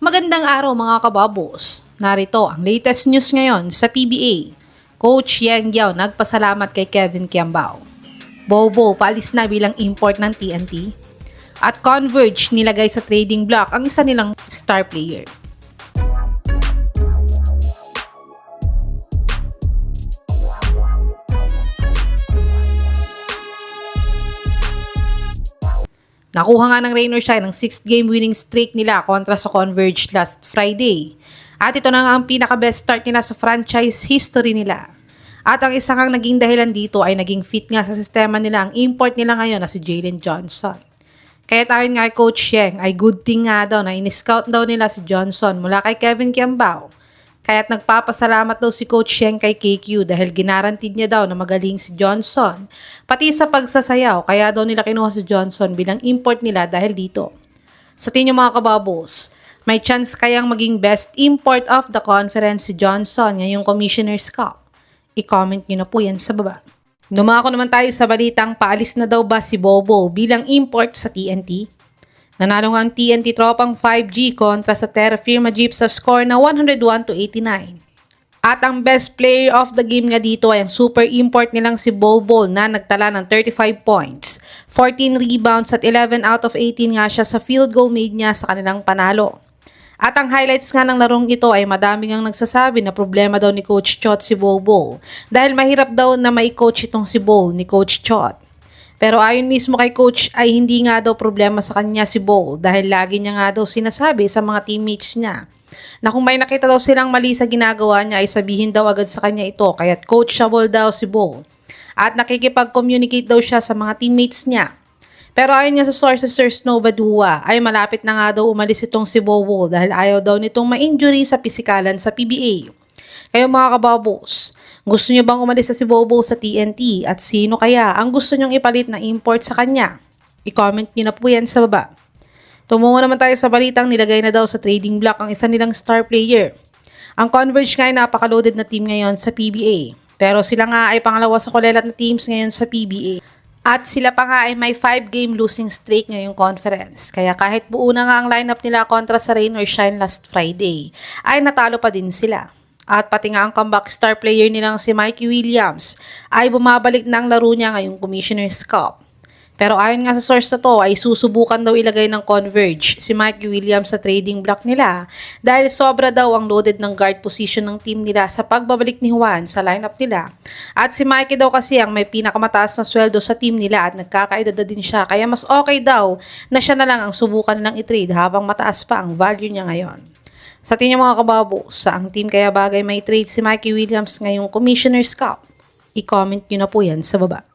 Magandang araw mga kababos. Narito ang latest news ngayon sa PBA. Coach Yeng Yao nagpasalamat kay Kevin Kiambao. Bobo paalis na bilang import ng TNT. At Converge nilagay sa trading block ang isa nilang star player. Nakuha nga ng Rain or Shine ang 6th game winning streak nila kontra sa Converge last Friday. At ito na nga ang pinaka-best start nila sa franchise history nila. At ang isang ang naging dahilan dito ay naging fit nga sa sistema nila ang import nila ngayon na si Jalen Johnson. Kaya ayon nga kay Coach Yeng ay good thing nga daw na in-scout daw nila si Johnson mula kay Kevin Kiambao. Kaya't nagpapasalamat daw si Coach Yeng kay KQ dahil ginarantid niya daw na magaling si Johnson. Pati sa pagsasayaw, kaya daw nila kinuha si Johnson bilang import nila dahil dito. Sa tingin mga kababos, may chance kayang maging best import of the conference si Johnson ngayong Commissioner's Cup? I-comment nyo na po yan sa baba. Dumako naman tayo sa balitang paalis na daw ba si Bobo bilang import sa TNT? Nanalo nga ang TNT tropang 5G kontra sa Terra Firma Jeep sa score na 101-89. At ang best player of the game nga dito ay ang super import nilang si Bobo na nagtala ng 35 points, 14 rebounds at 11 out of 18 nga siya sa field goal made niya sa kanilang panalo. At ang highlights nga ng larong ito ay madami ngang nagsasabi na problema daw ni Coach Chot si Bobo dahil mahirap daw na may coach itong si Bo ni Coach Chot. Pero ayon mismo kay Coach ay hindi nga daw problema sa kanya si Bo dahil lagi niya nga daw sinasabi sa mga teammates niya na kung may nakita daw silang mali sa ginagawa niya ay sabihin daw agad sa kanya ito kaya't coachable daw si Bo. At nakikipag-communicate daw siya sa mga teammates niya. Pero ayon nga sa sources Sir Snow Badua ay malapit na nga daw umalis itong si Bobo dahil ayaw daw nitong ma-injury sa pisikalan sa PBA. Kayo mga kababos, gusto niyo bang umalis na si Bobo sa TNT at sino kaya ang gusto niyong ipalit na import sa kanya? I-comment niyo na po yan sa baba. Tumungo naman tayo sa balitang nilagay na daw sa trading block ang isa nilang star player. Ang Converge nga ay napaka-loaded na team ngayon sa PBA. Pero sila nga ay pangalawa sa kulelat na teams ngayon sa PBA. At sila pa nga ay may 5-game losing streak ngayong conference. Kaya kahit buo na nga ang lineup nila kontra sa Rain or Shine last Friday, ay natalo pa din sila. At pati nga ang comeback star player nilang si Mikey Williams ay bumabalik na ang laro niya ngayong Commissioner's Cup. Pero ayon nga sa source na to ay susubukan daw ilagay ng Converge si Mikey Williams sa trading block nila dahil sobra daw ang loaded ng guard position ng team nila sa pagbabalik ni Juan sa lineup nila. At si Mikey daw kasi ang may pinakamataas na sweldo sa team nila at nagkakaedad din siya kaya mas okay daw na siya na lang ang subukan nilang i-trade habang mataas pa ang value niya ngayon. Sa tingin mga kababos, saang team kaya bagay may trade si Mikey Williams ngayong Commissioner's Cup? I-comment nyo na po yan sa baba.